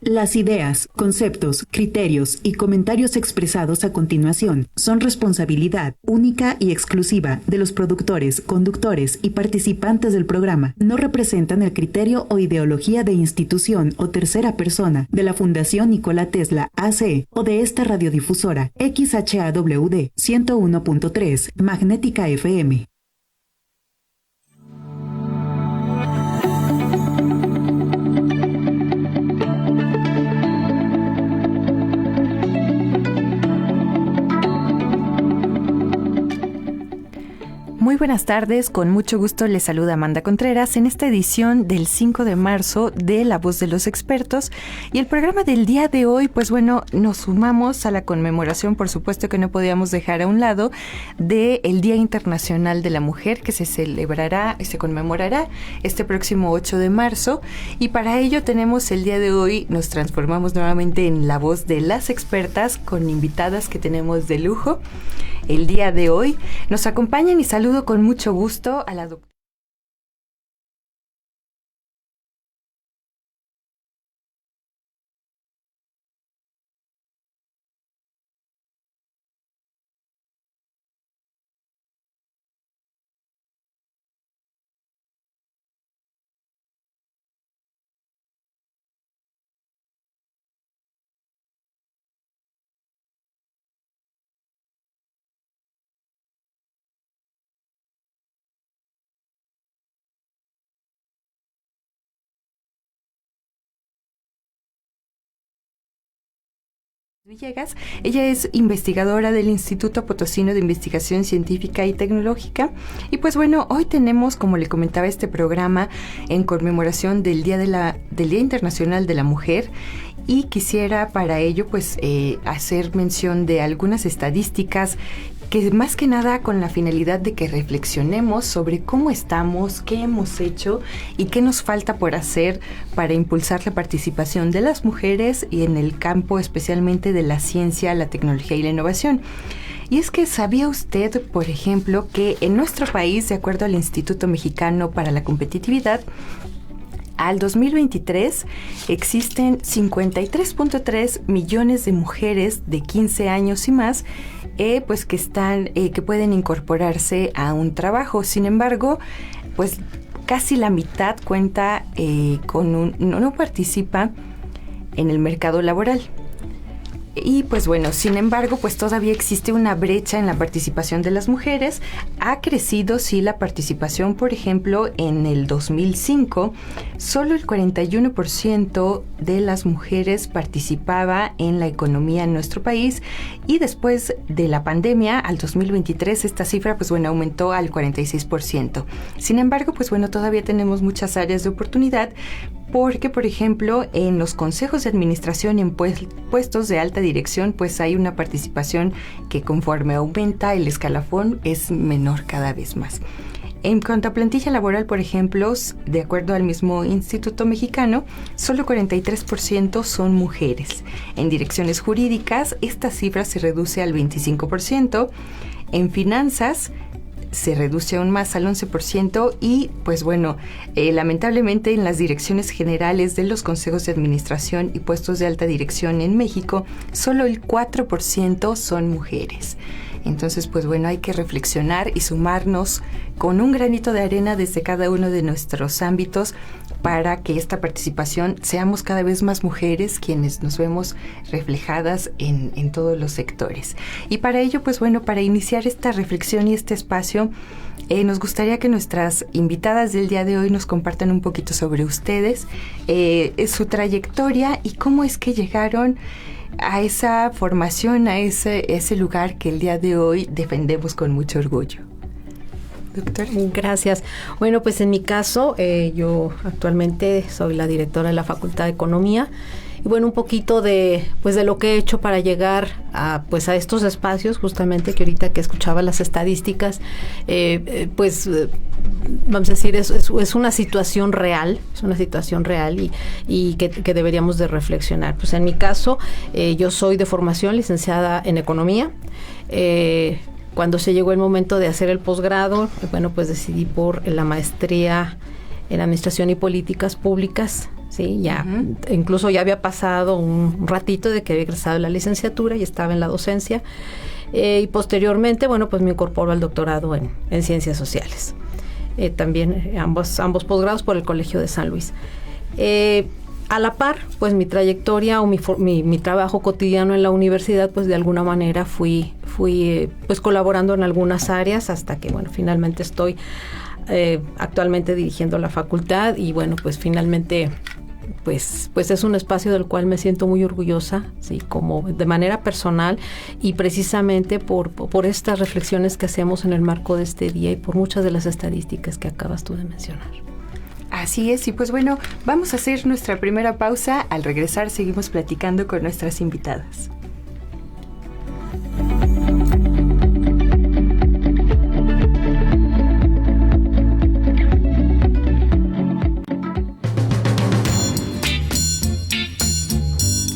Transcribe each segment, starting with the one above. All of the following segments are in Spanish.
Las ideas, conceptos, criterios y comentarios expresados a continuación son responsabilidad única y exclusiva de los productores, conductores y participantes del programa. No representan el criterio o ideología de institución o tercera persona de la Fundación Nikola Tesla AC o de esta radiodifusora XHAWD 101.3 Magnética FM. Muy buenas tardes, con mucho gusto les saluda Amanda Contreras en esta edición del 5 de marzo de La Voz de los Expertos. Y el programa del día de hoy, pues bueno, nos sumamos a la conmemoración, por supuesto que no podíamos dejar a un lado, del Día Internacional de la Mujer, que se celebrará y se conmemorará este próximo 8 de marzo. Y para ello tenemos el día de hoy, nos transformamos nuevamente en La Voz de las Expertas con invitadas que tenemos de lujo. El día de hoy nos acompañan y saludo con mucho gusto a la doctora Villegas. Ella es investigadora del Instituto Potosino de Investigación Científica y Tecnológica. Y pues bueno, hoy tenemos, como le comentaba, este programa en conmemoración del Día Internacional de la Mujer. Y quisiera para ello pues hacer mención de algunas estadísticas que más que nada con la finalidad de que reflexionemos sobre cómo estamos, qué hemos hecho y qué nos falta por hacer para impulsar la participación de las mujeres y en el campo especialmente de la ciencia, la tecnología y la innovación. Y es que, ¿sabía usted, por ejemplo, que en nuestro país, de acuerdo al Instituto Mexicano para la Competitividad, al 2023 existen 53.3 millones de mujeres de 15 años y más pues que pueden incorporarse a un trabajo? Sin embargo, pues casi la mitad cuenta no participa en el mercado laboral. Y pues bueno, sin embargo, pues todavía existe una brecha en la participación de las mujeres. Ha crecido, sí, la participación. Por ejemplo, en el 2005, solo el 41% de las mujeres participaba en la economía en nuestro país. Y después de la pandemia, al 2023, esta cifra, pues bueno, aumentó al 46%. Sin embargo, pues bueno, todavía tenemos muchas áreas de oportunidad, porque, por ejemplo, en los consejos de administración y en puestos de alta dirección, pues hay una participación que conforme aumenta el escalafón es menor cada vez más. En cuanto a plantilla laboral, por ejemplo, de acuerdo al mismo Instituto Mexicano, solo 43% son mujeres. En direcciones jurídicas, esta cifra se reduce al 25%. En finanzas, se reduce aún más al 11% y pues bueno, lamentablemente en las direcciones generales de los consejos de administración y puestos de alta dirección en México, solo el 4% son mujeres. Entonces, pues bueno, hay que reflexionar y sumarnos con un granito de arena desde cada uno de nuestros ámbitos para que esta participación seamos cada vez más mujeres quienes nos vemos reflejadas en todos los sectores. Y para ello, pues bueno, para iniciar esta reflexión y este espacio, nos gustaría que nuestras invitadas del día de hoy nos compartan un poquito sobre ustedes, su trayectoria y cómo es que llegaron a esa formación, a ese lugar que el día de hoy defendemos con mucho orgullo. Doctora. Gracias. Bueno, pues en mi caso, yo actualmente soy la directora de la Facultad de Economía. Y bueno, un poquito de lo que he hecho para llegar a estos espacios, justamente que ahorita que escuchaba las estadísticas, vamos a decir, es una situación real, y que deberíamos de reflexionar. Pues en mi caso, yo soy de formación licenciada en Economía. Cuando se llegó el momento de hacer el posgrado, bueno, pues decidí por la maestría en Administración y Políticas Públicas Sí, ya. Incluso ya había pasado un ratito de que había egresado la licenciatura y estaba en la docencia. Y posteriormente, bueno, pues me incorporo al doctorado en Ciencias Sociales. También ambos posgrados por el Colegio de San Luis. A la par, pues mi trayectoria o mi trabajo cotidiano en la universidad, pues de alguna manera fui pues colaborando en algunas áreas hasta que, bueno, finalmente estoy actualmente dirigiendo la facultad y, bueno, pues finalmente pues es un espacio del cual me siento muy orgullosa, sí, como de manera personal y precisamente por estas reflexiones que hacemos en el marco de este día y por muchas de las estadísticas que acabas tú de mencionar. Así es, y pues bueno, vamos a hacer nuestra primera pausa. Al regresar seguimos platicando con nuestras invitadas.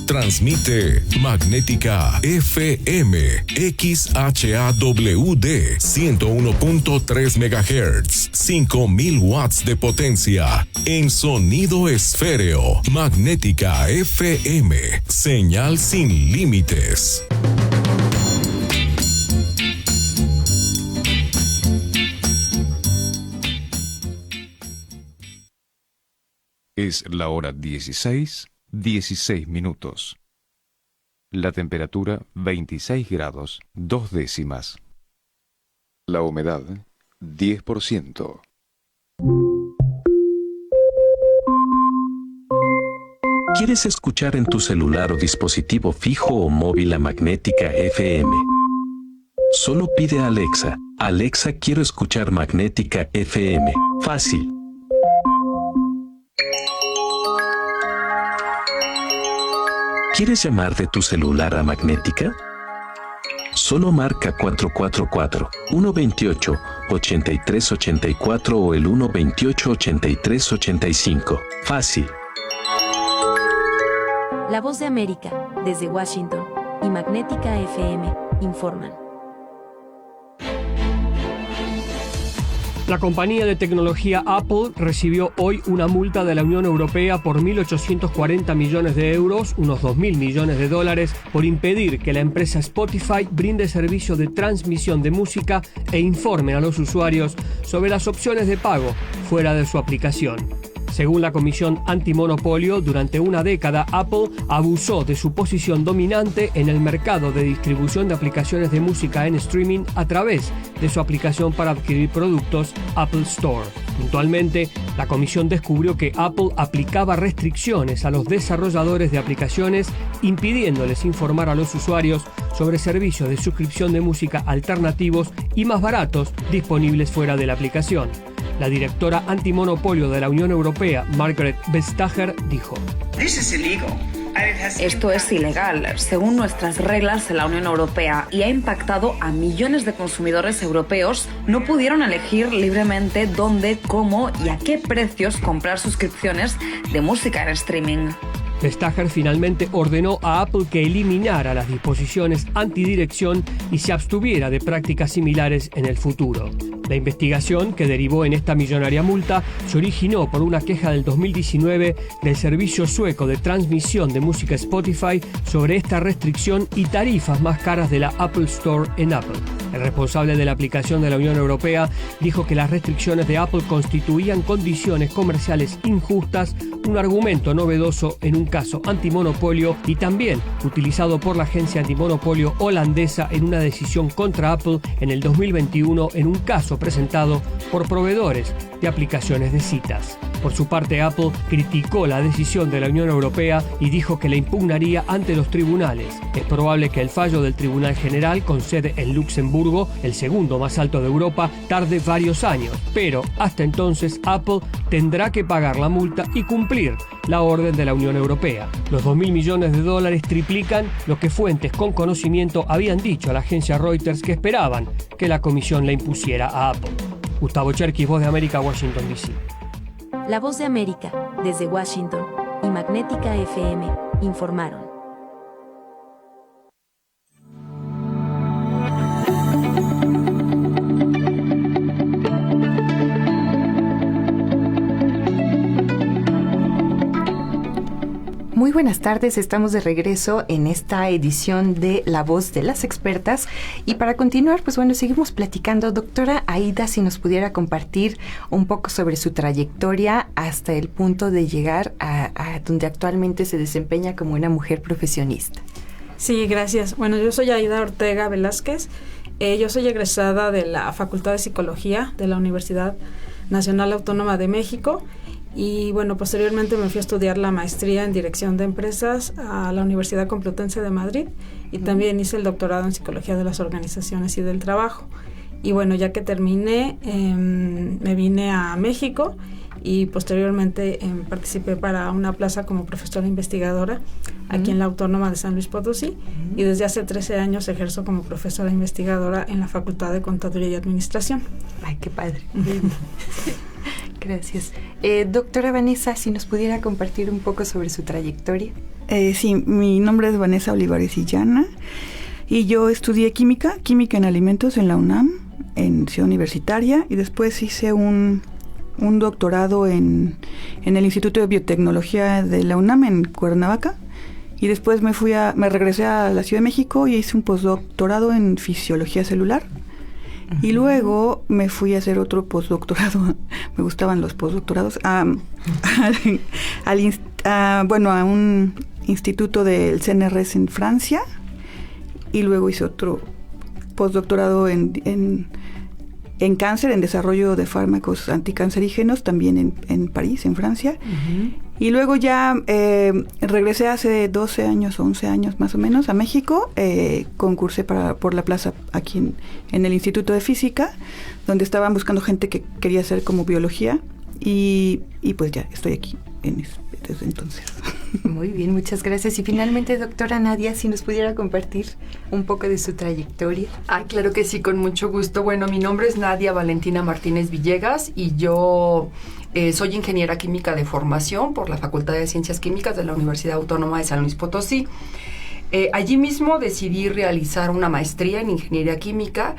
Transmite Magnética FM XHAWD 101.3 MHz, 5000 watts de potencia en sonido esféreo. Magnética FM, señal sin límites. Es la hora 16:16 minutos. La temperatura 26 grados 2 décimas. La humedad 10%. ¿Quieres escuchar en tu celular o dispositivo fijo o móvil a Magnética FM? Solo pide a Alexa: Alexa, quiero escuchar Magnética FM. Fácil. ¿Quieres llamar de tu celular a Magnética? Solo marca 444-128-8384 o el 128-8385. Fácil. La Voz de América, desde Washington, y Magnética FM, informan. La compañía de tecnología Apple recibió hoy una multa de la Unión Europea por 1.840 millones de euros, unos 2.000 millones de dólares, por impedir que la empresa Spotify brinde servicio de transmisión de música e informe a los usuarios sobre las opciones de pago fuera de su aplicación. Según la Comisión Antimonopolio, durante una década Apple abusó de su posición dominante en el mercado de distribución de aplicaciones de música en streaming a través de su aplicación para adquirir productos Apple Store. Puntualmente, la comisión descubrió que Apple aplicaba restricciones a los desarrolladores de aplicaciones, impidiéndoles informar a los usuarios sobre servicios de suscripción de música alternativos y más baratos disponibles fuera de la aplicación. La directora antimonopolio de la Unión Europea, Margrethe Vestager, dijo: Esto es ilegal, según nuestras reglas en la Unión Europea, y ha impactado a millones de consumidores europeos. No pudieron elegir libremente dónde, cómo y a qué precios comprar suscripciones de música en streaming. Vestager finalmente ordenó a Apple que eliminara las disposiciones antidirección y se abstuviera de prácticas similares en el futuro. La investigación, que derivó en esta millonaria multa, se originó por una queja del 2019 del servicio sueco de transmisión de música Spotify sobre esta restricción y tarifas más caras de la Apple Store en Apple. El responsable de la aplicación de la Unión Europea dijo que las restricciones de Apple constituían condiciones comerciales injustas, un argumento novedoso en un caso antimonopolio y también utilizado por la agencia antimonopolio holandesa en una decisión contra Apple en el 2021 en un caso presentado por proveedores de aplicaciones de citas. Por su parte, Apple criticó la decisión de la Unión Europea y dijo que la impugnaría ante los tribunales. Es probable que el fallo del Tribunal General, con sede en Luxemburgo, el segundo más alto de Europa, tarde varios años, pero hasta entonces Apple tendrá que pagar la multa y cumplir la orden de la Unión Europea. Los 2.000 millones de dólares triplican lo que fuentes con conocimiento habían dicho a la agencia Reuters que esperaban que la comisión la impusiera a Apple. Gustavo Cherkis, Voz de América, Washington, D.C. La Voz de América, desde Washington, y Magnética FM, informaron. buenas tardes, estamos de regreso en esta edición de La Voz de las Expertas y para continuar, pues bueno, seguimos platicando. Doctora Aida, si nos pudiera compartir un poco sobre su trayectoria hasta el punto de llegar a donde actualmente se desempeña como una mujer profesionista. Sí, gracias. Bueno, yo soy Aida Ortega Velázquez, yo soy egresada de la Facultad de Psicología de la Universidad Nacional Autónoma de México. Y bueno, posteriormente me fui a estudiar la maestría en Dirección de Empresas a la Universidad Complutense de Madrid y también hice el doctorado en Psicología de las Organizaciones y del Trabajo. Y bueno, ya que terminé, me vine a México y posteriormente participé para una plaza como profesora investigadora aquí en la Autónoma de San Luis Potosí y desde hace 13 años ejerzo como profesora investigadora en la Facultad de Contaduría y Administración. Ay, qué padre. Gracias. Doctora Vanessa, si nos pudiera compartir un poco sobre su trayectoria. Sí, mi nombre es Vanessa Olivares Illana y yo estudié química en alimentos en la UNAM, en Ciudad Universitaria, y después hice un doctorado en el Instituto de Biotecnología de la UNAM en Cuernavaca, y después me regresé a la Ciudad de México y hice un postdoctorado en fisiología celular. Y luego me fui a hacer otro postdoctorado, me gustaban los postdoctorados, a un instituto del CNRS en Francia, y luego hice otro postdoctorado en cáncer, en desarrollo de fármacos anticancerígenos, también en París, en Francia. Y luego ya regresé hace 12 años o 11 años más o menos a México, concursé por la plaza aquí en el Instituto de Física, donde estaban buscando gente que quería hacer como biología, y pues ya estoy aquí desde entonces. Muy bien, muchas gracias. Y finalmente, doctora Nadia, si nos pudiera compartir un poco de su trayectoria. Claro que sí, con mucho gusto. Bueno, mi nombre es Nadia Valentina Martínez Villegas y yo soy ingeniera química de formación por la Facultad de Ciencias Químicas de la Universidad Autónoma de San Luis Potosí. Allí mismo decidí realizar una maestría en ingeniería química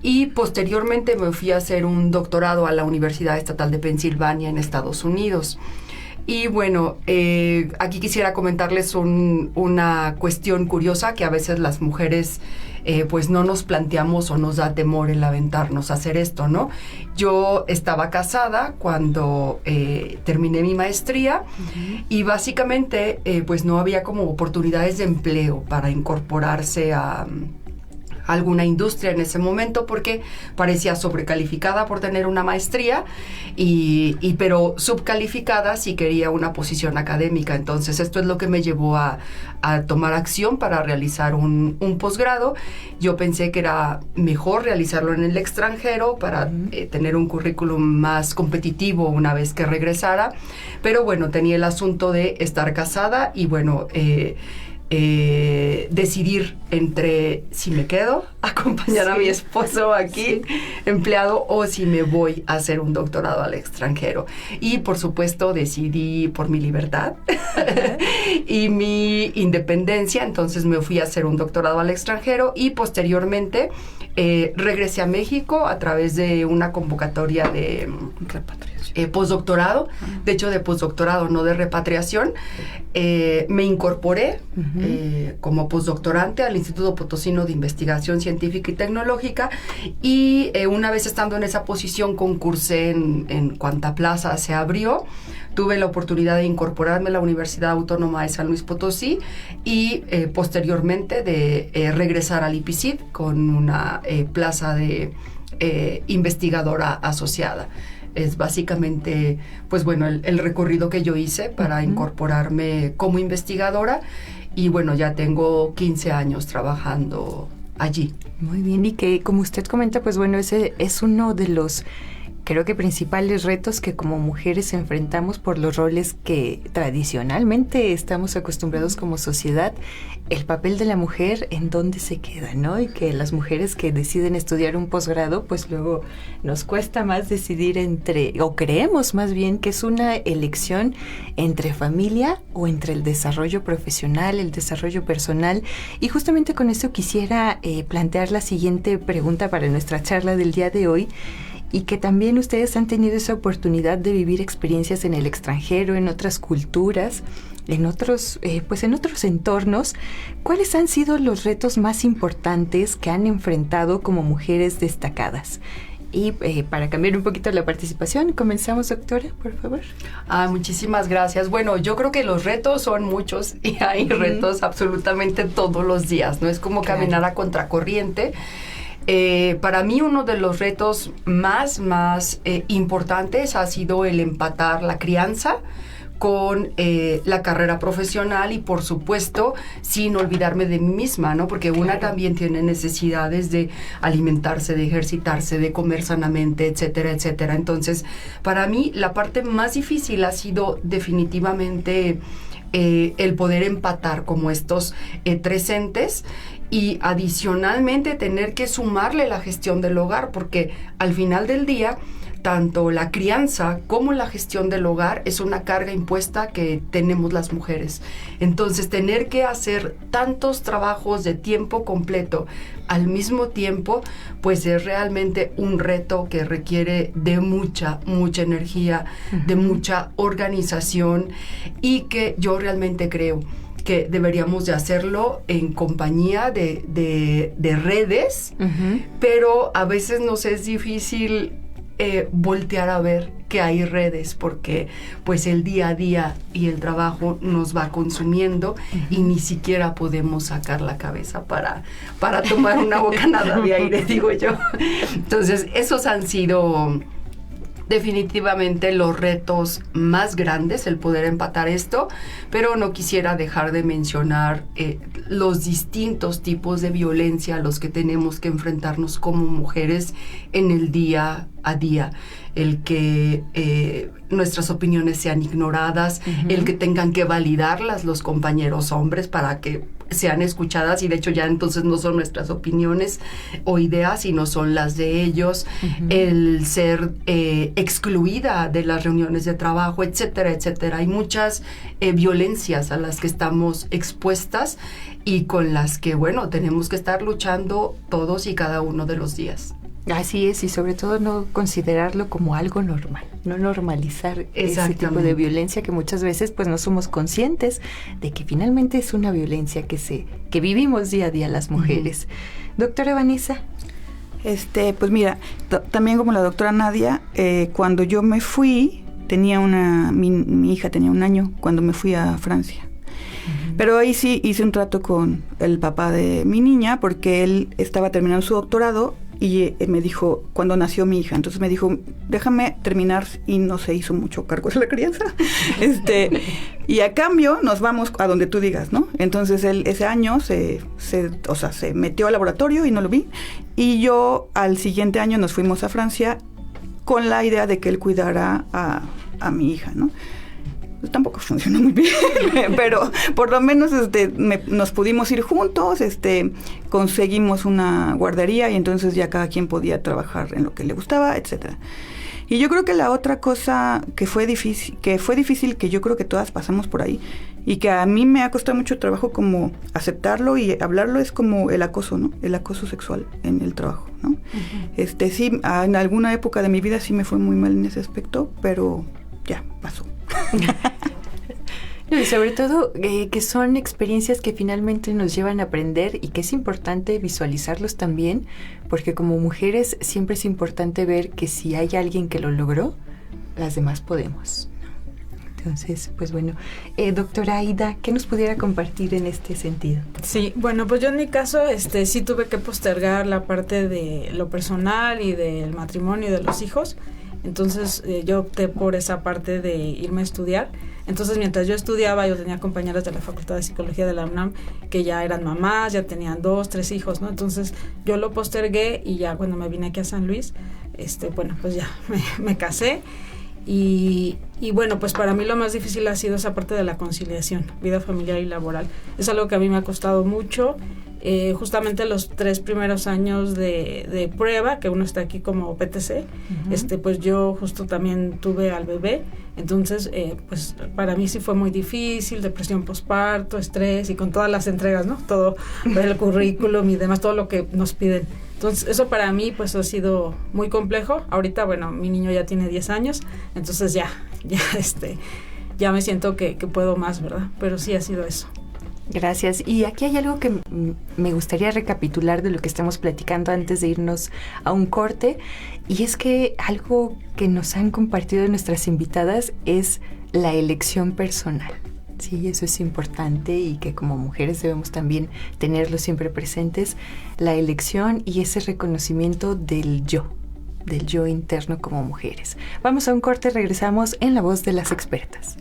y posteriormente me fui a hacer un doctorado a la Universidad Estatal de Pensilvania en Estados Unidos. Y bueno, aquí quisiera comentarles una cuestión curiosa que a veces las mujeres pues no nos planteamos o nos da temor el aventarnos a hacer esto, ¿no? Yo estaba casada cuando terminé mi maestría y básicamente pues no había como oportunidades de empleo para incorporarse a alguna industria en ese momento porque parecía sobrecalificada por tener una maestría pero subcalificada si quería una posición académica. Entonces esto es lo que me llevó a tomar acción para realizar un posgrado. Yo pensé que era mejor realizarlo en el extranjero para tener un currículum más competitivo una vez que regresara, pero bueno, tenía el asunto de estar casada y bueno, decidir entre si me quedo a acompañar a mi esposo aquí empleado o si me voy a hacer un doctorado al extranjero. Y por supuesto decidí por mi libertad y mi independencia, entonces me fui a hacer un doctorado al extranjero y posteriormente regresé a México a través de una convocatoria de postdoctorado, de hecho de postdoctorado, no de repatriación. Me incorporé como postdoctorante al Instituto Potosino de Investigación Científica y Tecnológica y una vez estando en esa posición concursé en cuanta plaza se abrió. Tuve la oportunidad de incorporarme a la Universidad Autónoma de San Luis Potosí y posteriormente de regresar al IPICIT con una plaza de investigadora asociada. Es básicamente, pues bueno, el recorrido que yo hice para incorporarme como investigadora y bueno, ya tengo 15 años trabajando allí. Muy bien, y que como usted comenta, pues bueno, ese es uno de los, creo que principales retos que como mujeres enfrentamos por los roles que tradicionalmente estamos acostumbrados como sociedad. El papel de la mujer, ¿en dónde se queda, no? Y que las mujeres que deciden estudiar un posgrado, pues luego nos cuesta más decidir o creemos más bien que es una elección entre familia o entre el desarrollo profesional, el desarrollo personal. Y justamente con eso quisiera plantear la siguiente pregunta para nuestra charla del día de hoy. Y que también ustedes han tenido esa oportunidad de vivir experiencias en el extranjero, en otras culturas, en otros entornos, ¿cuáles han sido los retos más importantes que han enfrentado como mujeres destacadas? Y para cambiar un poquito la participación, comenzamos, doctora, por favor. Muchísimas gracias. Bueno, yo creo que los retos son muchos y hay retos absolutamente todos los días, ¿no? Es como caminar a contracorriente. Para mí uno de los retos más importantes ha sido el empatar la crianza con la carrera profesional y, por supuesto, sin olvidarme de mí misma, ¿no? Porque una también tiene necesidades de alimentarse, de ejercitarse, de comer sanamente, etcétera, etcétera. Entonces, para mí, la parte más difícil ha sido definitivamente el poder empatar como estos tres entes y adicionalmente tener que sumarle la gestión del hogar, porque al final del día tanto la crianza como la gestión del hogar es una carga impuesta que tenemos las mujeres. Entonces, tener que hacer tantos trabajos de tiempo completo al mismo tiempo, pues es realmente un reto que requiere de mucha energía, de mucha organización, y que yo realmente creo que deberíamos de hacerlo en compañía de redes, pero a veces nos es difícil voltear a ver que hay redes, porque pues el día a día y el trabajo nos va consumiendo y ni siquiera podemos sacar la cabeza para tomar una bocanada de aire, digo yo. Entonces, esos han sido definitivamente los retos más grandes, el poder empatar esto, pero no quisiera dejar de mencionar los distintos tipos de violencia a los que tenemos que enfrentarnos como mujeres en el día a día. El que nuestras opiniones sean ignoradas, el que tengan que validarlas los compañeros hombres para que sean escuchadas, y de hecho ya entonces no son nuestras opiniones o ideas, sino son las de ellos, el ser excluida de las reuniones de trabajo, etcétera, etcétera. Hay muchas violencias a las que estamos expuestas y con las que, bueno, tenemos que estar luchando todos y cada uno de los días. Así es, y sobre todo no considerarlo como algo normal, no normalizar ese tipo de violencia que muchas veces pues no somos conscientes de que finalmente es una violencia que vivimos día a día las mujeres. Doctora Vanessa. Pues mira, también como la doctora Nadia, cuando yo me fui, mi hija tenía 1 año cuando me fui a Francia. Pero ahí sí hice un trato con el papá de mi niña, porque él estaba terminando su doctorado y me dijo, cuando nació mi hija, entonces me dijo, déjame terminar, y no se hizo mucho cargo de la crianza. Y a cambio nos vamos a donde tú digas, ¿no? Entonces él ese año se metió al laboratorio y no lo vi, y yo al siguiente año nos fuimos a Francia con la idea de que él cuidara a mi hija, ¿no? Pues tampoco funcionó muy bien, pero por lo menos nos pudimos ir juntos, conseguimos una guardería y entonces ya cada quien podía trabajar en lo que le gustaba, etcétera. Y yo creo que la otra cosa que fue difícil, que yo creo que todas pasamos por ahí y que a mí me ha costado mucho trabajo como aceptarlo y hablarlo, es como el acoso, ¿no? El acoso sexual en el trabajo, ¿no? Sí, en alguna época de mi vida sí me fue muy mal en ese aspecto, pero ya pasó. No, y sobre todo que son experiencias que finalmente nos llevan a aprender, y que es importante visualizarlos también, porque como mujeres siempre es importante ver que si hay alguien que lo logró, las demás podemos. Entonces, pues bueno, doctora Aida, ¿qué nos pudiera compartir en este sentido? Sí, bueno, pues yo en mi caso sí tuve que postergar la parte de lo personal y del matrimonio y de los hijos. Entonces yo opté por esa parte de irme a estudiar. Entonces mientras yo estudiaba, yo tenía compañeras de la Facultad de Psicología de la UNAM que ya eran mamás, ya tenían 2, 3 hijos, ¿no? Entonces yo lo postergué, y ya cuando me vine aquí a San Luis, bueno, pues ya me casé. Y bueno, pues para mí lo más difícil ha sido esa parte de la conciliación, vida familiar y laboral. Es algo que a mí me ha costado mucho. Justamente los 3 primeros años de prueba, que uno está aquí como PTC, pues yo justo también tuve al bebé. Entonces, pues para mí sí fue muy difícil, depresión posparto, estrés, y con todas las entregas, ¿no? Todo el currículum y demás, todo lo que nos piden. Entonces, eso para mí pues ha sido muy complejo. Ahorita, bueno, mi niño ya tiene 10 años, entonces ya ya me siento que puedo más, ¿verdad? Pero sí ha sido eso. Gracias. Y aquí hay algo que me gustaría recapitular de lo que estamos platicando antes de irnos a un corte, y es que algo que nos han compartido nuestras invitadas es la elección personal. Sí, eso es importante y que como mujeres debemos también tenerlo siempre presentes, la elección y ese reconocimiento del yo interno como mujeres. Vamos a un corte, regresamos en La Voz de las Expertas.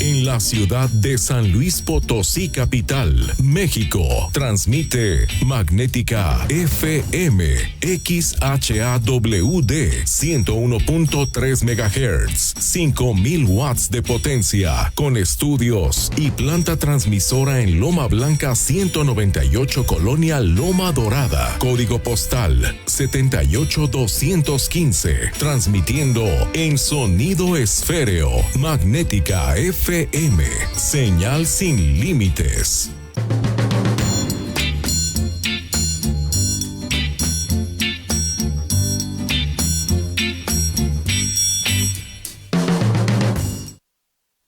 En la ciudad de San Luis Potosí, capital, México, transmite Magnética FM XHAWD 101.3 MHz, 5000 watts de potencia, con estudios y planta transmisora en Loma Blanca 198, Colonia Loma Dorada, código postal 78215, transmitiendo en sonido esféreo, Magnética FM, señal sin límites.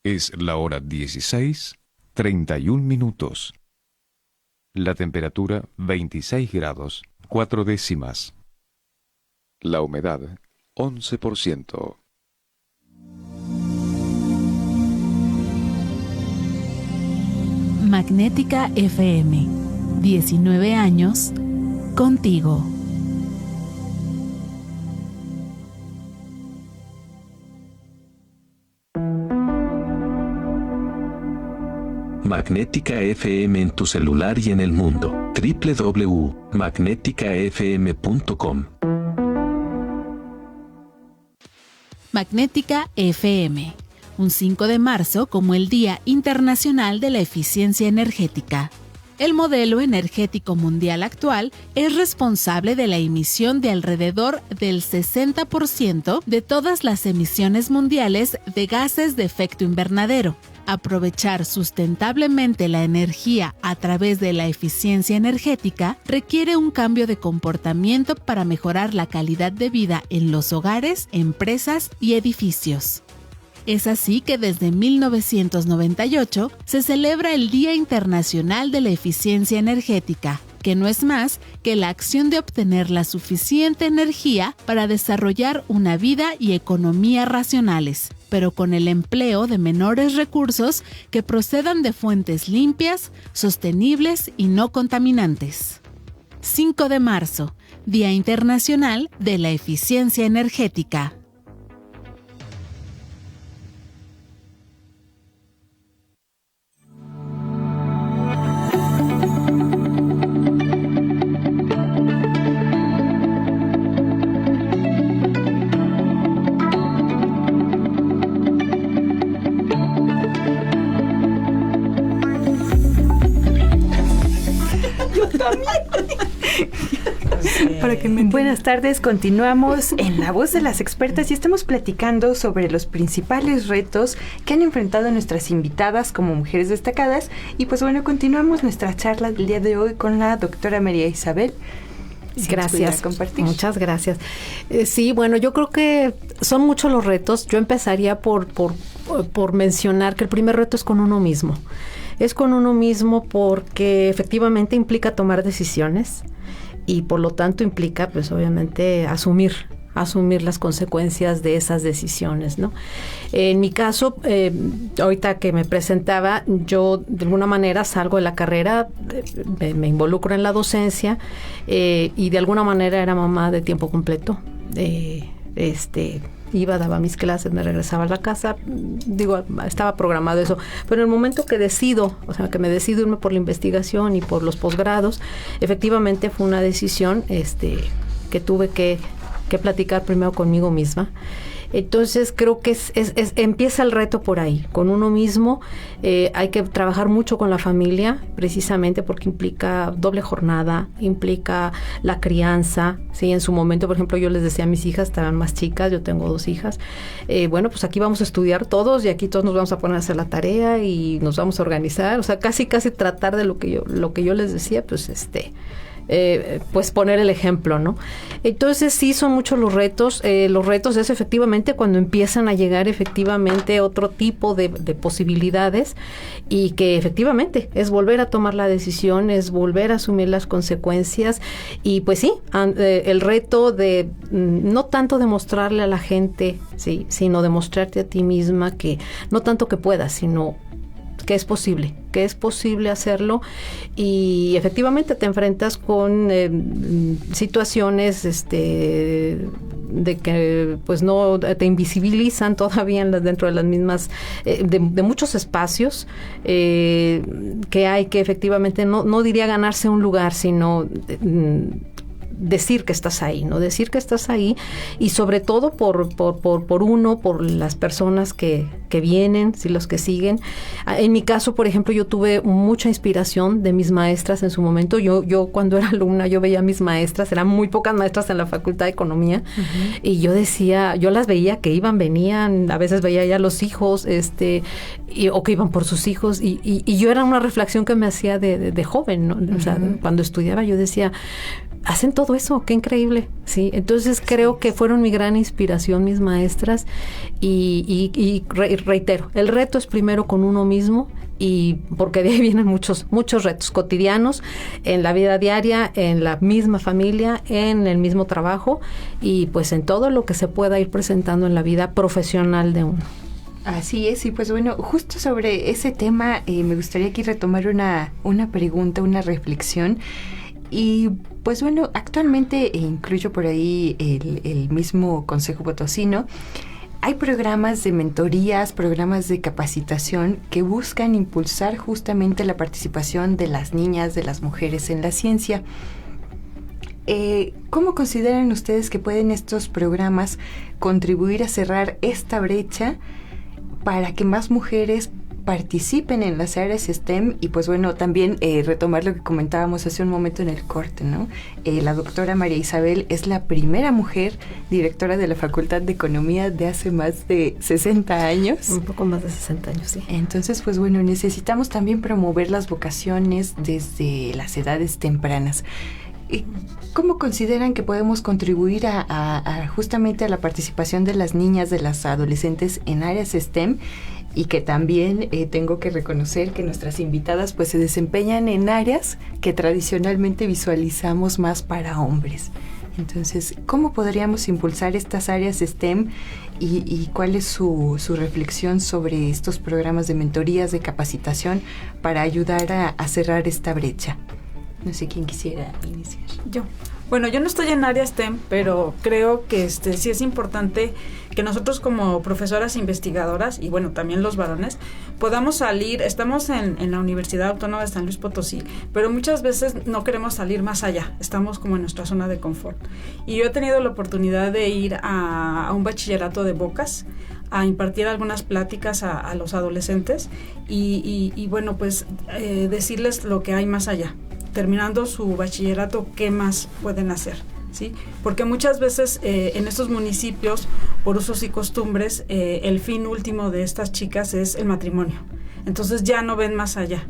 Es la hora 16:31. La temperatura 26 grados 4 décimas. La humedad 11%. Magnética FM, 19 años, contigo. Magnética FM en tu celular y en el mundo. www.magneticafm.com. Magnética FM. Un 5 de marzo como el Día Internacional de la Eficiencia Energética. El modelo energético mundial actual es responsable de la emisión de alrededor del 60% de todas las emisiones mundiales de gases de efecto invernadero. Aprovechar sustentablemente la energía a través de la eficiencia energética requiere un cambio de comportamiento para mejorar la calidad de vida en los hogares, empresas y edificios. Es así que desde 1998 se celebra el Día Internacional de la Eficiencia Energética, que no es más que la acción de obtener la suficiente energía para desarrollar una vida y economía racionales, pero con el empleo de menores recursos que procedan de fuentes limpias, sostenibles y no contaminantes. 5 de marzo, Día Internacional de la Eficiencia Energética. Buenas tardes, continuamos en La Voz de las Expertas y estamos platicando sobre los principales retos que han enfrentado nuestras invitadas como mujeres destacadas. Y pues bueno, continuamos nuestra charla del día de hoy con la doctora María Isabel. Gracias, muchas gracias. Sí, bueno, yo creo que son muchos los retos. Yo empezaría por mencionar que el primer reto es con uno mismo. Es con uno mismo porque efectivamente implica tomar decisiones y por lo tanto implica, pues obviamente, asumir las consecuencias de esas decisiones, ¿no? En mi caso, ahorita que me presentaba, yo de alguna manera salgo de la carrera, me involucro en la docencia y de alguna manera era mamá de tiempo completo. Iba, daba mis clases, me regresaba a la casa, estaba programado eso, pero en el momento que me decido irme por la investigación y por los posgrados, efectivamente fue una decisión que tuve que platicar primero conmigo misma. Entonces creo que empieza el reto por ahí, con uno mismo. Hay que trabajar mucho con la familia, precisamente porque implica doble jornada, implica la crianza, ¿sí? En su momento, por ejemplo, yo les decía a mis hijas, estaban más chicas, yo tengo 2 hijas, bueno, pues aquí vamos a estudiar todos y aquí todos nos vamos a poner a hacer la tarea y nos vamos a organizar, o sea, casi tratar de lo que yo les decía, pues pues poner el ejemplo, ¿no? Entonces sí son muchos los retos. Los retos es efectivamente cuando empiezan a llegar efectivamente otro tipo de posibilidades, y que efectivamente es volver a tomar la decisión, es volver a asumir las consecuencias, y pues sí, el reto de no tanto demostrarle a la gente, sí, sino demostrarte a ti misma que no tanto que puedas, sino que es posible hacerlo, y efectivamente te enfrentas con situaciones de que pues no te invisibilizan todavía dentro de las mismas de muchos espacios que hay que efectivamente no diría ganarse un lugar, sino decir que estás ahí, ¿no? Decir que estás ahí, y sobre todo por las personas que vienen, sí, los que siguen. En mi caso, por ejemplo, yo tuve mucha inspiración de mis maestras en su momento. Yo cuando era alumna, yo veía a mis maestras, eran muy pocas maestras en la Facultad de Economía, y yo decía, yo las veía que venían, a veces veía ya los hijos, o que iban por sus hijos, y yo era una reflexión que me hacía de joven, ¿no? O sea, cuando estudiaba yo decía, hacen todo eso, qué increíble, ¿sí? Entonces creo que fueron mi gran inspiración mis maestras, y reitero, el reto es primero con uno mismo, y porque de ahí vienen muchos retos cotidianos en la vida diaria, en la misma familia, en el mismo trabajo, y pues en todo lo que se pueda ir presentando en la vida profesional de uno. Así es, y pues bueno, justo sobre ese tema me gustaría aquí retomar una pregunta, una reflexión. Y pues bueno, actualmente incluyo por ahí el mismo Consejo Potosino. Hay programas de mentorías, programas de capacitación que buscan impulsar justamente la participación de las niñas, de las mujeres en la ciencia. ¿Cómo consideran ustedes que pueden estos programas contribuir a cerrar esta brecha para que más mujeres participen en las áreas STEM? Y pues bueno, también retomar lo que comentábamos hace un momento en el corte, ¿no? La doctora María Isabel es la primera mujer directora de la Facultad de Economía de hace más de 60 años. Un poco más de 60 años, sí. Entonces, pues bueno, necesitamos también promover las vocaciones desde las edades tempranas. ¿Cómo consideran que podemos contribuir a justamente a la participación de las niñas, de las adolescentes en áreas STEM? Y que también tengo que reconocer que nuestras invitadas pues se desempeñan en áreas que tradicionalmente visualizamos más para hombres. Entonces, ¿cómo podríamos impulsar estas áreas STEM y cuál es su reflexión sobre estos programas de mentorías, de capacitación para ayudar a cerrar esta brecha? No sé quién quisiera iniciar. Yo. Bueno, yo no estoy en área STEM, pero creo que sí es importante que nosotros como profesoras investigadoras, y bueno, también los varones, podamos salir. Estamos en la Universidad Autónoma de San Luis Potosí, pero muchas veces no queremos salir más allá, estamos como en nuestra zona de confort. Y yo he tenido la oportunidad de ir a un bachillerato de Bocas, a impartir algunas pláticas a los adolescentes, y bueno, pues decirles lo que hay más allá. Terminando su bachillerato, ¿qué más pueden hacer? ¿Sí? Porque muchas veces en estos municipios, por usos y costumbres, el fin último de estas chicas es el matrimonio. Entonces ya no ven más allá.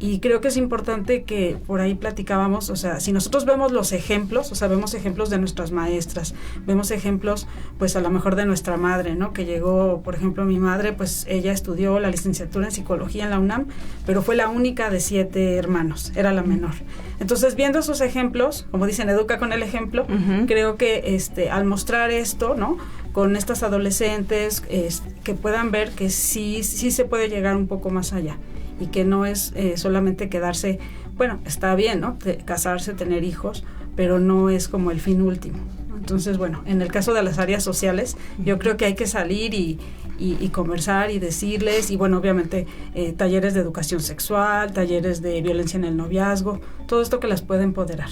Y creo que es importante que por ahí platicábamos, o sea, si nosotros vemos los ejemplos, o sea, vemos ejemplos de nuestras maestras, vemos ejemplos, pues a lo mejor de nuestra madre, ¿no? Que llegó, por ejemplo, mi madre, pues ella estudió la licenciatura en psicología en la UNAM, pero fue la única de 7 hermanos, era la menor. Entonces, viendo esos ejemplos, como dicen, educa con el ejemplo, creo que al mostrar esto, ¿no? Con estas adolescentes, que puedan ver que sí se puede llegar un poco más allá. Y que no es solamente quedarse, bueno, está bien, ¿no? Casarse, tener hijos, pero no es como el fin último. Entonces, bueno, en el caso de las áreas sociales, yo creo que hay que salir y conversar y decirles, y bueno, obviamente talleres de educación sexual, talleres de violencia en el noviazgo, todo esto que las puede empoderar.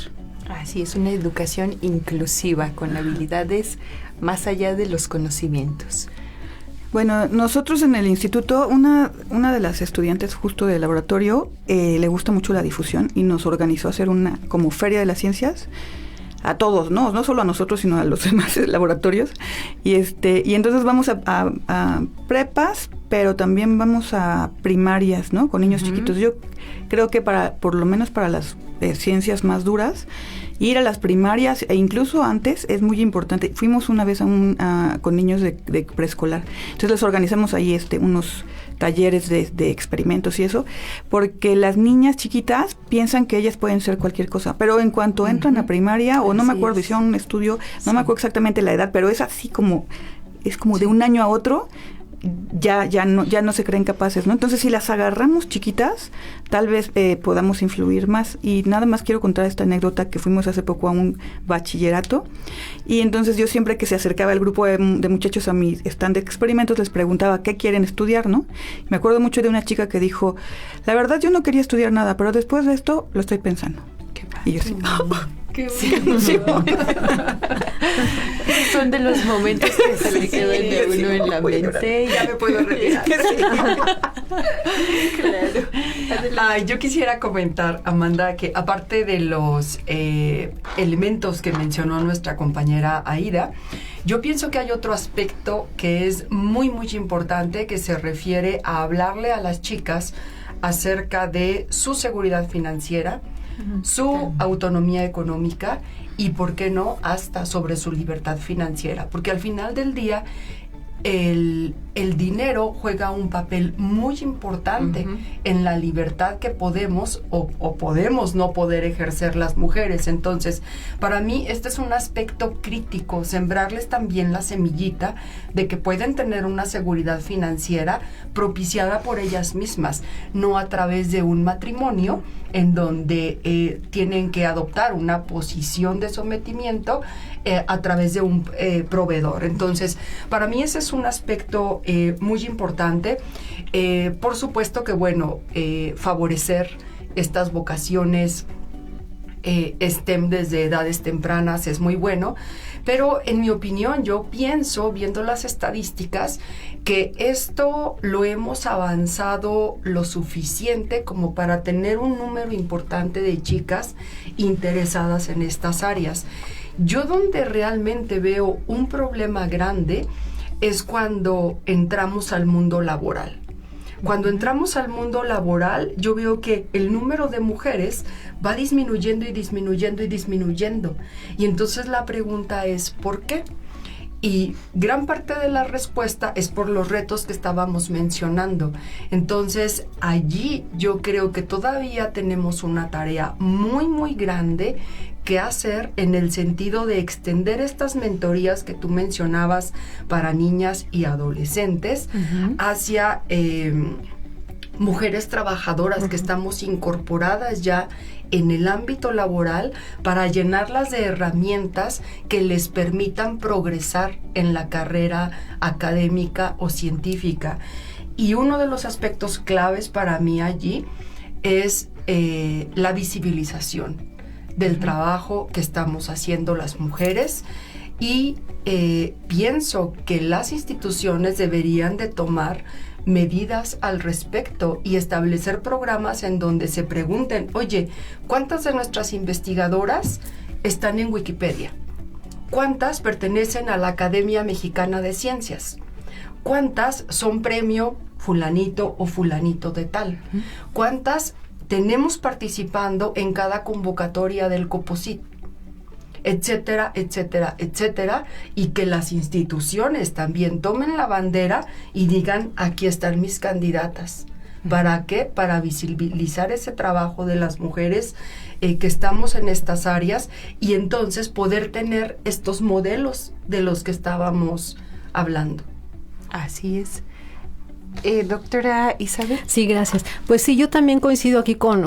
Así es, una educación inclusiva con habilidades más allá de los conocimientos. Bueno, nosotros en el instituto, una de las estudiantes justo del laboratorio le gusta mucho la difusión y nos organizó hacer una como feria de las ciencias a todos, no solo a nosotros, sino a los demás laboratorios. Y entonces vamos a prepas, pero también vamos a primarias, ¿no? Con niños chiquitos. Yo creo que por lo menos para las ciencias más duras, ir a las primarias e incluso antes es muy importante. Fuimos una vez con niños de preescolar. Entonces les organizamos ahí unos talleres de experimentos y eso, porque las niñas chiquitas piensan que ellas pueden ser cualquier cosa, pero en cuanto entran a primaria, o no me acuerdo, hicieron un estudio, no me acuerdo exactamente la edad, pero es así como de un año a otro, ya no se creen capaces, ¿no? Entonces, si las agarramos chiquitas, tal vez podamos influir más. Y nada más quiero contar esta anécdota que fuimos hace poco a un bachillerato, y entonces yo siempre que se acercaba el grupo de muchachos a mi stand de experimentos les preguntaba qué quieren estudiar, ¿no? Me acuerdo mucho de una chica que dijo, la verdad yo no quería estudiar nada, pero después de esto lo estoy pensando. Qué padre. Y yo así, qué emoción. Son de los momentos que se le quedan de uno en la mente. Ya me puedo retirar. Claro. Yo quisiera comentar, Amanda, que aparte de los elementos que mencionó nuestra compañera Aida, yo pienso que hay otro aspecto que es muy, muy importante, que se refiere a hablarle a las chicas acerca de su seguridad financiera, su autonomía económica y, ¿por qué no?, hasta sobre su libertad financiera. Porque al final del día, el dinero juega un papel muy importante en la libertad que podemos o podemos no poder ejercer las mujeres. Entonces, para mí este es un aspecto crítico, sembrarles también la semillita de que pueden tener una seguridad financiera propiciada por ellas mismas, no a través de un matrimonio en donde tienen que adoptar una posición de sometimiento a través de un proveedor. Entonces, para mí ese es un aspecto muy importante. Por supuesto que, bueno, favorecer estas vocaciones STEM desde edades tempranas es muy bueno, pero en mi opinión, yo pienso, viendo las estadísticas, que esto lo hemos avanzado lo suficiente como para tener un número importante de chicas interesadas en estas áreas. Yo donde realmente veo un problema grande es cuando entramos al mundo laboral. Cuando entramos al mundo laboral, yo veo que el número de mujeres va disminuyendo y disminuyendo y disminuyendo. Y entonces la pregunta es, ¿por qué? Y gran parte de la respuesta es por los retos que estábamos mencionando. Entonces, allí yo creo que todavía tenemos una tarea muy, muy grande que hacer en el sentido de extender estas mentorías que tú mencionabas para niñas y adolescentes hacia mujeres trabajadoras que estamos incorporadas ya en el ámbito laboral para llenarlas de herramientas que les permitan progresar en la carrera académica o científica. Y uno de los aspectos claves para mí allí es la visibilización del trabajo que estamos haciendo las mujeres, y pienso que las instituciones deberían de tomar medidas al respecto y establecer programas en donde se pregunten, oye, ¿cuántas de nuestras investigadoras están en Wikipedia? ¿Cuántas pertenecen a la Academia Mexicana de Ciencias? ¿Cuántas son premio fulanito o fulanito de tal? ¿Cuántas tenemos participando en cada convocatoria del COPOSIT? Etcétera, etcétera, etcétera, y que las instituciones también tomen la bandera y digan, aquí están mis candidatas. ¿Para qué? Para visibilizar ese trabajo de las mujeres que estamos en estas áreas, y entonces poder tener estos modelos de los que estábamos hablando. Así es. Doctora Isabel. Sí, gracias. Pues sí, yo también coincido aquí con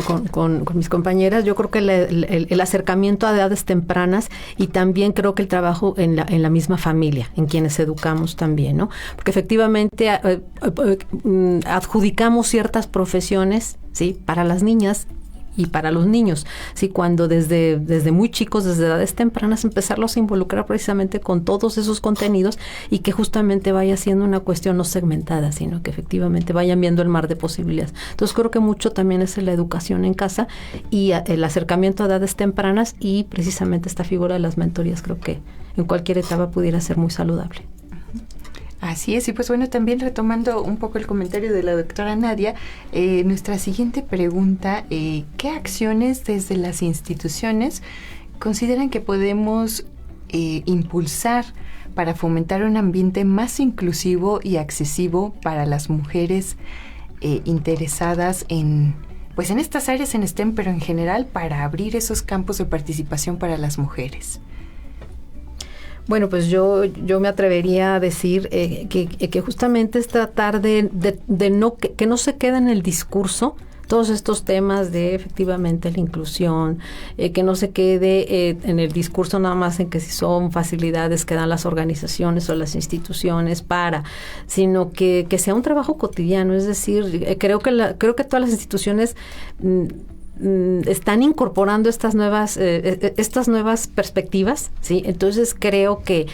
mis compañeras. Yo creo que el acercamiento a edades tempranas, y también creo que el trabajo en la misma familia, en quienes educamos también, ¿no? Porque efectivamente adjudicamos ciertas profesiones, ¿sí?, para las niñas, y para los niños. Sí, cuando desde muy chicos, desde edades tempranas, empezarlos a involucrar precisamente con todos esos contenidos y que justamente vaya siendo una cuestión no segmentada, sino que efectivamente vayan viendo el mar de posibilidades. Entonces creo que mucho también es la educación en casa y el acercamiento a edades tempranas, y precisamente esta figura de las mentorías creo que en cualquier etapa pudiera ser muy saludable. Así es, y pues bueno, también retomando un poco el comentario de la doctora Nadia, nuestra siguiente pregunta, ¿qué acciones desde las instituciones consideran que podemos impulsar para fomentar un ambiente más inclusivo y accesivo para las mujeres interesadas en estas áreas en STEM, pero en general para abrir esos campos de participación para las mujeres? Bueno, pues yo me atrevería a decir que justamente es tratar de no que no se quede en el discurso todos estos temas de efectivamente la inclusión, que no se quede en el discurso nada más en que si son facilidades que dan las organizaciones o las instituciones sino que sea un trabajo cotidiano. Es decir, creo que todas las instituciones están incorporando estas nuevas perspectivas, ¿sí? Entonces creo que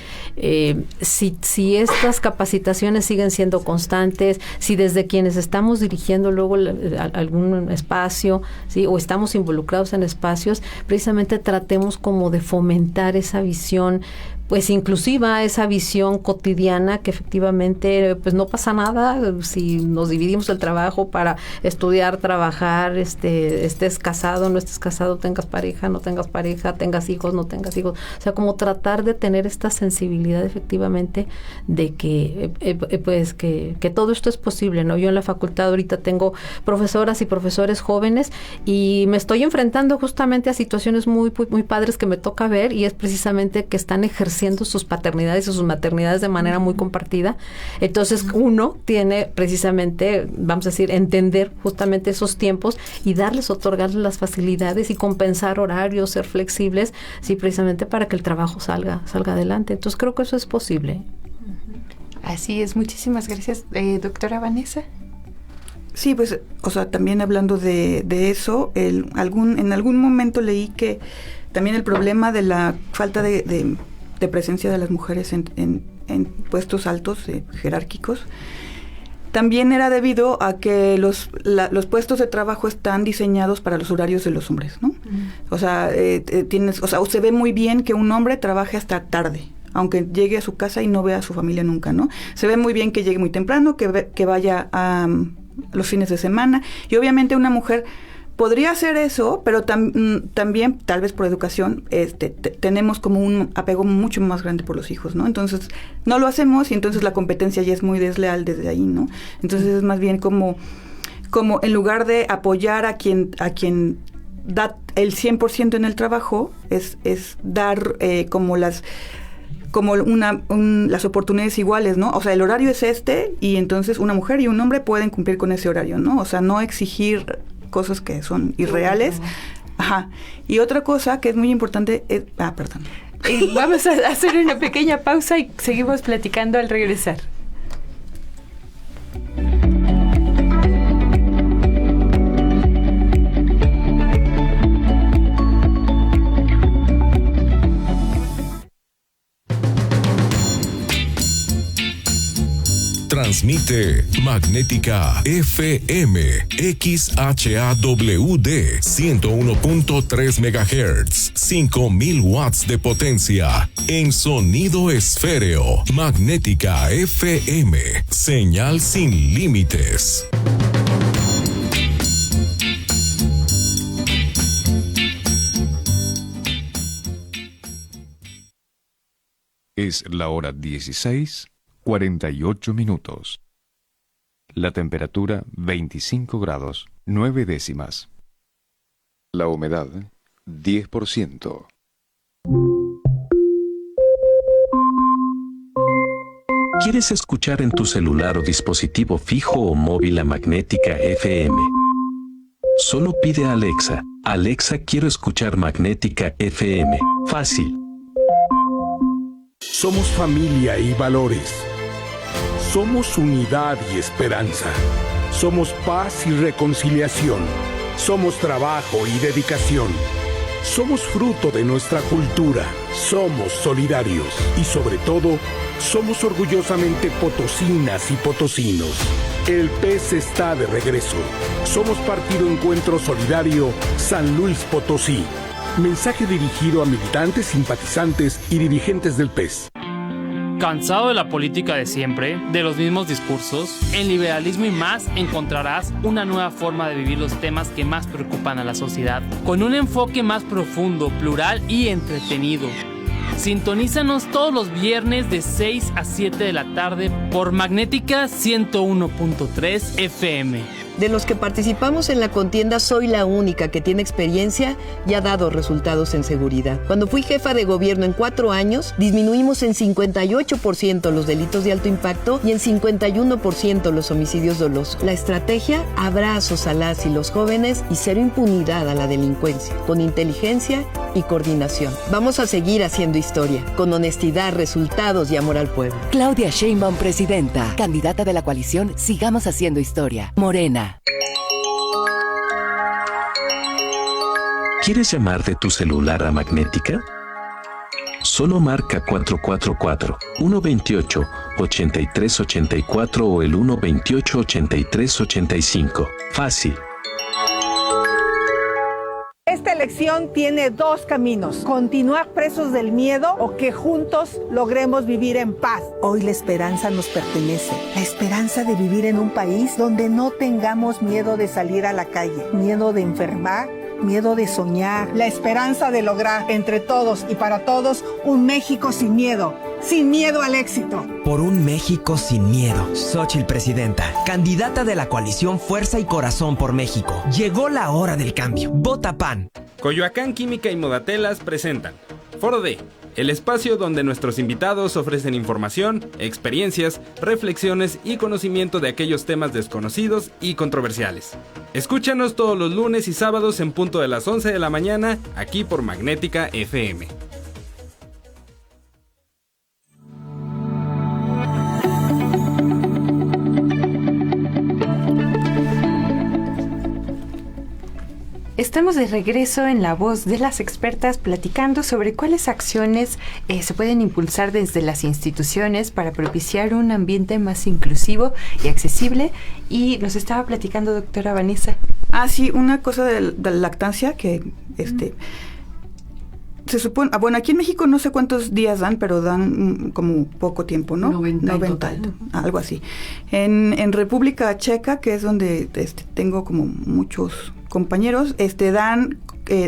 si estas capacitaciones siguen siendo constantes, si desde quienes estamos dirigiendo luego algún espacio, ¿sí? O estamos involucrados en espacios, precisamente tratemos como de fomentar esa visión pues inclusiva, esa visión cotidiana, que efectivamente pues no pasa nada si nos dividimos el trabajo para estudiar, trabajar, estés casado, no estés casado, tengas pareja, no tengas pareja, tengas hijos, no tengas hijos. O sea, como tratar de tener esta sensibilidad efectivamente de que que todo esto es posible, ¿no? Yo en la facultad ahorita tengo profesoras y profesores jóvenes y me estoy enfrentando justamente a situaciones muy, muy, muy padres que me toca ver, y es precisamente que están ejerciendo sus paternidades o sus maternidades de manera muy compartida. Entonces uno tiene precisamente, vamos a decir, entender justamente esos tiempos y otorgarles las facilidades y compensar horarios, ser flexibles, sí, precisamente para que el trabajo salga adelante. Entonces creo que eso es posible. Así es, muchísimas gracias. Doctora Vanessa. Sí, pues, o sea, también hablando de eso, en algún momento leí que también el problema de la falta de presencia de las mujeres en puestos altos, jerárquicos, también era debido a que los puestos de trabajo están diseñados para los horarios de los hombres, ¿no? O sea, o se ve muy bien que un hombre trabaje hasta tarde, aunque llegue a su casa y no vea a su familia nunca, ¿no? Se ve muy bien que llegue muy temprano, que vaya a los fines de semana, y obviamente una mujer podría hacer eso, pero también, tal vez por educación, tenemos como un apego mucho más grande por los hijos, ¿no? Entonces, no lo hacemos y entonces la competencia ya es muy desleal desde ahí, ¿no? Entonces, es más bien como en lugar de apoyar a quien da el 100% en el trabajo, es dar como las oportunidades iguales, ¿no? O sea, el horario es y entonces una mujer y un hombre pueden cumplir con ese horario, ¿no? O sea, no exigir cosas que son irreales. Ajá. Y otra cosa que es muy importante es... perdón. Vamos a hacer una pequeña pausa y seguimos platicando al regresar. Transmite Magnética FM XHAWD 101.3 MHz, 5000 watts de potencia en sonido esféreo. Magnética FM, señal sin límites. Es la hora 16:48 minutos. La temperatura 25 grados 9 décimas. La humedad 10%. ¿Quieres escuchar en tu celular o dispositivo fijo o móvil a Magnética FM? Solo pide a Alexa: Alexa, quiero escuchar Magnética FM. Fácil. Somos familia y valores. Somos unidad y esperanza. Somos paz y reconciliación. Somos trabajo y dedicación. Somos fruto de nuestra cultura. Somos solidarios. Y sobre todo, somos orgullosamente potosinas y potosinos. El PES está de regreso. Somos Partido Encuentro Solidario San Luis Potosí. Mensaje dirigido a militantes, simpatizantes y dirigentes del PES. ¿Cansado de la política de siempre, de los mismos discursos? En Liberalismo y Más encontrarás una nueva forma de vivir los temas que más preocupan a la sociedad, con un enfoque más profundo, plural y entretenido. Sintonízanos todos los viernes de 6 a 7 de la tarde por Magnética 101.3 FM. De los que participamos en la contienda, soy la única que tiene experiencia y ha dado resultados en seguridad. Cuando fui jefa de gobierno en 4 años, disminuimos en 58% los delitos de alto impacto y en 51% los homicidios dolosos. La estrategia: abrazos a las y los jóvenes y cero impunidad a la delincuencia, con inteligencia y coordinación. Vamos a seguir haciendo historia, con honestidad, resultados y amor al pueblo. Claudia Sheinbaum, presidenta, candidata de la coalición Sigamos Haciendo Historia, Morena. ¿Quieres llamar de tu celular a Magnética? Solo marca 444-128-8384 o el 128-8385. Fácil. Esta elección tiene 2 caminos: continuar presos del miedo o que juntos logremos vivir en paz. Hoy la esperanza nos pertenece. La esperanza de vivir en un país donde no tengamos miedo de salir a la calle, miedo de enfermar, miedo de soñar. La esperanza de lograr entre todos y para todos un México sin miedo al éxito. Por un México sin miedo. Xóchitl Presidenta, candidata de la coalición Fuerza y Corazón por México. Llegó la hora del cambio. Vota PAN. Coyoacán Química y Modatelas presentan Foro D, el espacio donde nuestros invitados ofrecen información, experiencias, reflexiones y conocimiento de aquellos temas desconocidos y controversiales. Escúchanos todos los lunes y sábados en punto de las 11 de la mañana, aquí por Magnética FM. Estamos de regreso en La Voz de las Expertas, platicando sobre cuáles acciones se pueden impulsar desde las instituciones para propiciar un ambiente más inclusivo y accesible. Y nos estaba platicando doctora Vanessa. Sí, una cosa de la lactancia que se supone, bueno, aquí en México no sé cuántos días dan, pero dan como poco tiempo, ¿no? 90 algo así. En República Checa, que es donde tengo como muchos compañeros, dan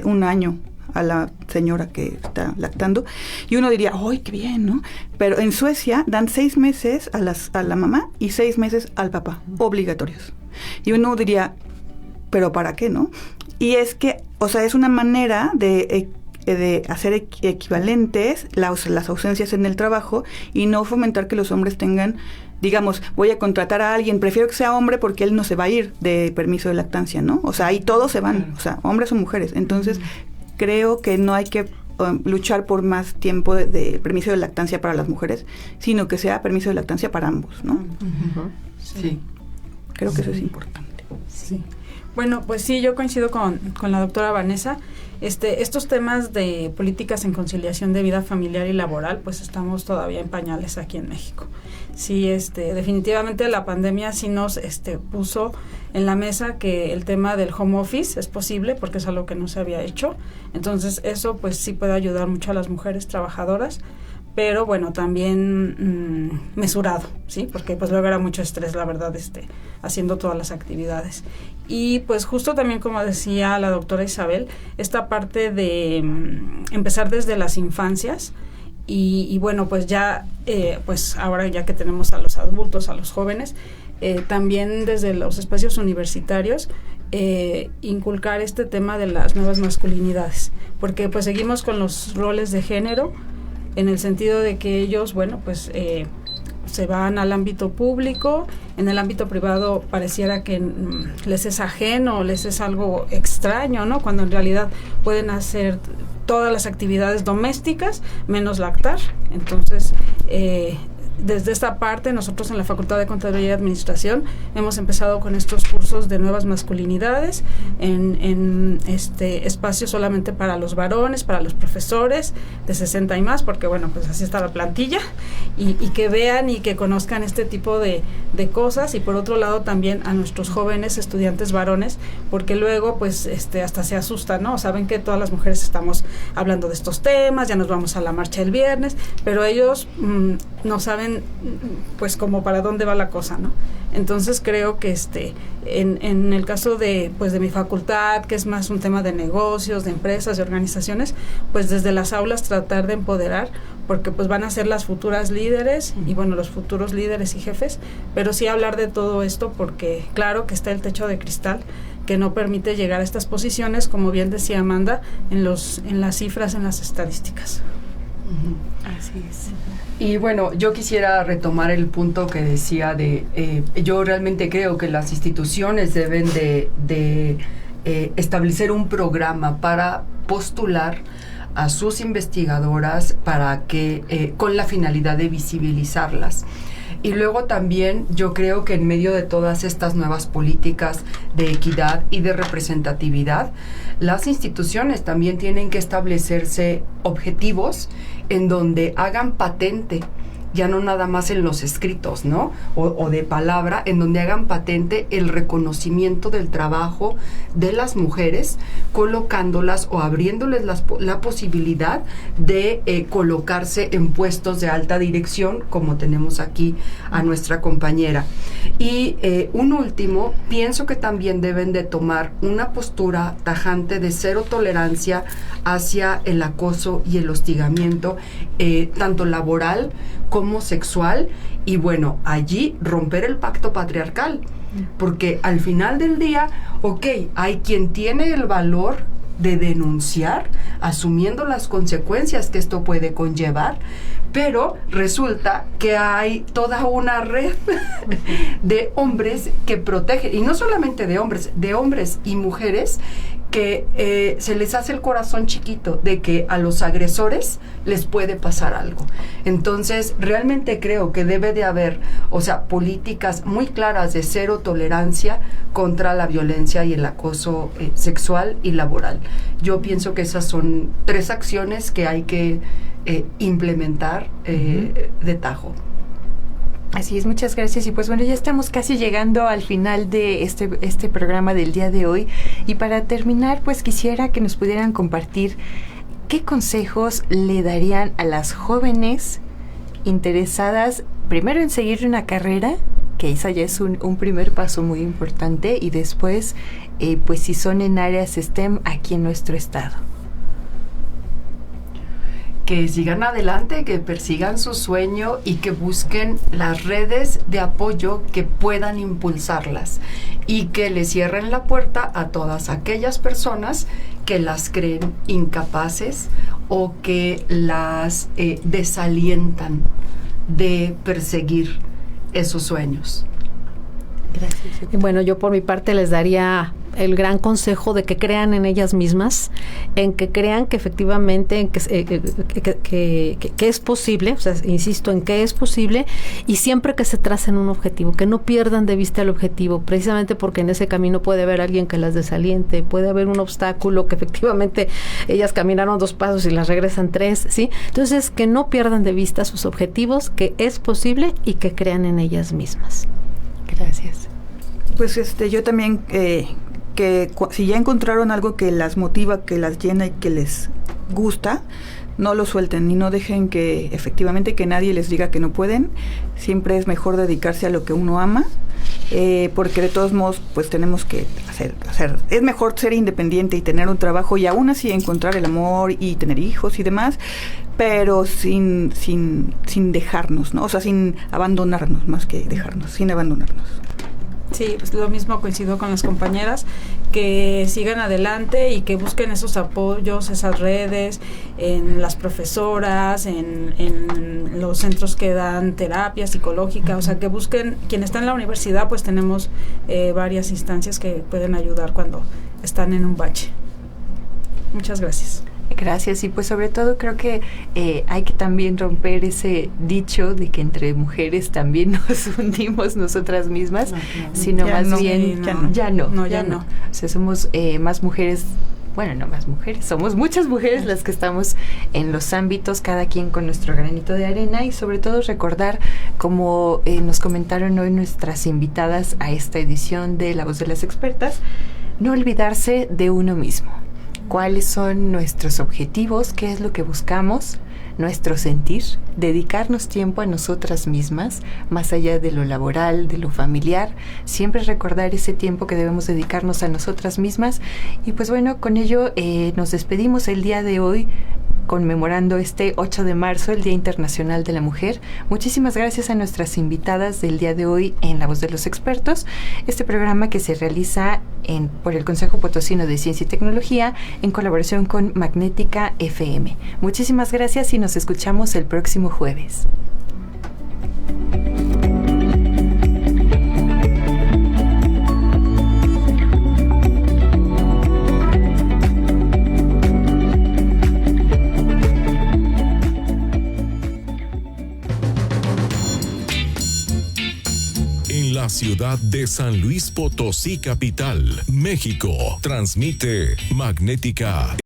1 año a la señora que está lactando, y uno diría, ¡ay, qué bien!, ¿no? Pero en Suecia dan 6 meses a la mamá y 6 meses al papá, obligatorios. Y uno diría, ¿pero para qué, no? Y es que, o sea, es una manera de hacer equivalentes las ausencias en el trabajo y no fomentar que los hombres tengan, digamos, voy a contratar a alguien, prefiero que sea hombre porque él no se va a ir de permiso de lactancia, ¿no? O sea, ahí todos se van, o sea, hombres o mujeres. Entonces, creo que no hay que luchar por más tiempo de permiso de lactancia para las mujeres, sino que sea permiso de lactancia para ambos, ¿no? Sí. Creo que eso es importante. Sí. Bueno, pues sí, yo coincido con la doctora Vanessa. Estos temas de políticas en conciliación de vida familiar y laboral, pues estamos todavía en pañales aquí en México. Sí, definitivamente la pandemia sí nos puso en la mesa que el tema del home office es posible, porque es algo que no se había hecho. Entonces eso pues sí puede ayudar mucho a las mujeres trabajadoras, pero bueno, también mesurado, ¿sí? Porque pues luego era mucho estrés, la verdad, haciendo todas las actividades. Y pues justo también, como decía la doctora Isabel, esta parte de empezar desde las infancias y bueno, pues ya, pues ahora ya que tenemos a los adultos, a los jóvenes, también desde los espacios universitarios, inculcar este tema de las nuevas masculinidades, porque pues seguimos con los roles de género, en el sentido de que ellos, bueno, pues se van al ámbito público, en el ámbito privado pareciera que les es ajeno, les es algo extraño, ¿no? Cuando en realidad pueden hacer todas las actividades domésticas menos lactar. Entonces, desde esta parte, nosotros en la Facultad de Contaduría y Administración hemos empezado con estos cursos de nuevas masculinidades en espacios solamente para los varones, para los profesores de 60 y más, porque bueno, pues así está la plantilla, y que vean y que conozcan este tipo de cosas, y por otro lado también a nuestros jóvenes estudiantes varones, porque luego pues hasta se asustan, ¿no? Saben que todas las mujeres estamos hablando de estos temas, ya nos vamos a la marcha el viernes, pero ellos no saben pues como para dónde va la cosa, ¿no? Entonces creo que en el caso de mi facultad, que es más un tema de negocios, de empresas, de organizaciones, pues desde las aulas tratar de empoderar, porque pues van a ser las futuras líderes y bueno, los futuros líderes y jefes, pero sí hablar de todo esto, porque claro que está el techo de cristal que no permite llegar a estas posiciones, como bien decía Amanda, en las cifras, en las estadísticas. Así es. Y bueno, yo quisiera retomar el punto que decía yo realmente creo que las instituciones deben de establecer un programa para postular a sus investigadoras para que con la finalidad de visibilizarlas. Y luego también yo creo que en medio de todas estas nuevas políticas de equidad y de representatividad, las instituciones también tienen que establecerse objetivos en donde hagan patente, ya no nada más en los escritos, ¿no? O de palabra, en donde hagan patente el reconocimiento del trabajo de las mujeres, colocándolas o abriéndoles la posibilidad de colocarse en puestos de alta dirección, como tenemos aquí a nuestra compañera. Y un último, pienso que también deben de tomar una postura tajante de cero tolerancia hacia el acoso y el hostigamiento, tanto laboral como sexual, y bueno, allí romper el pacto patriarcal, porque al final del día, hay quien tiene el valor de denunciar, asumiendo las consecuencias que esto puede conllevar, pero resulta que hay toda una red de hombres que protegen, y no solamente de hombres y mujeres, que se les hace el corazón chiquito de que a los agresores les puede pasar algo. Entonces, realmente creo que debe de haber, políticas muy claras de cero tolerancia contra la violencia y el acoso sexual y laboral. Yo pienso que esas son 3 acciones que hay que implementar de tajo. Así es, muchas gracias. Y pues bueno, ya estamos casi llegando al final de este programa del día de hoy. Y para terminar, pues quisiera que nos pudieran compartir qué consejos le darían a las jóvenes interesadas, primero en seguir una carrera, que esa ya es un primer paso muy importante, y después, pues si son en áreas STEM aquí en nuestro estado. Que sigan adelante, que persigan su sueño y que busquen las redes de apoyo que puedan impulsarlas, y que le cierren la puerta a todas aquellas personas que las creen incapaces o que las desalientan de perseguir esos sueños. Gracias. Bueno, yo por mi parte les daría el gran consejo de que crean en ellas mismas, en que crean que efectivamente en que es posible, insisto en que es posible, y siempre que se tracen un objetivo, que no pierdan de vista el objetivo, precisamente porque en ese camino puede haber alguien que las desaliente, puede haber un obstáculo que efectivamente ellas caminaron 2 pasos y las regresan 3, ¿sí? Entonces, que no pierdan de vista sus objetivos, que es posible y que crean en ellas mismas. Gracias. Pues yo también que si ya encontraron algo que las motiva, que las llena y que les gusta, no lo suelten y no dejen que efectivamente que nadie les diga que no pueden. Siempre es mejor dedicarse a lo que uno ama, porque de todos modos pues tenemos que hacer. Es mejor ser independiente y tener un trabajo y aún así encontrar el amor y tener hijos y demás, pero sin dejarnos, ¿no? Sin abandonarnos, más que dejarnos, sin abandonarnos. Sí, pues lo mismo, coincido con las compañeras, que sigan adelante y que busquen esos apoyos, esas redes, en las profesoras, en los centros que dan terapia psicológica, que busquen, quien está en la universidad, pues tenemos varias instancias que pueden ayudar cuando están en un bache. Muchas gracias. Gracias, y pues sobre todo creo que hay que también romper ese dicho de que entre mujeres también nos hundimos nosotras mismas, sino ya más no, bien ya no. O sea, somos más mujeres. Bueno, no más mujeres, somos muchas mujeres las que estamos en los ámbitos, cada quien con nuestro granito de arena, y sobre todo recordar, como nos comentaron hoy nuestras invitadas a esta edición de La Voz de las Expertas, no olvidarse de uno mismo. ¿Cuáles son nuestros objetivos? ¿Qué es lo que buscamos? Nuestro sentir, dedicarnos tiempo a nosotras mismas, más allá de lo laboral, de lo familiar, siempre recordar ese tiempo que debemos dedicarnos a nosotras mismas. Y pues bueno, con ello nos despedimos el día de hoy, conmemorando este 8 de marzo, el Día Internacional de la Mujer. Muchísimas gracias a nuestras invitadas del día de hoy en La Voz de los Expertos, este programa que se realiza por el Consejo Potosino de Ciencia y Tecnología en colaboración con Magnética FM. Muchísimas gracias y nos escuchamos el próximo jueves. La ciudad de San Luis Potosí, capital, México, transmite Magnética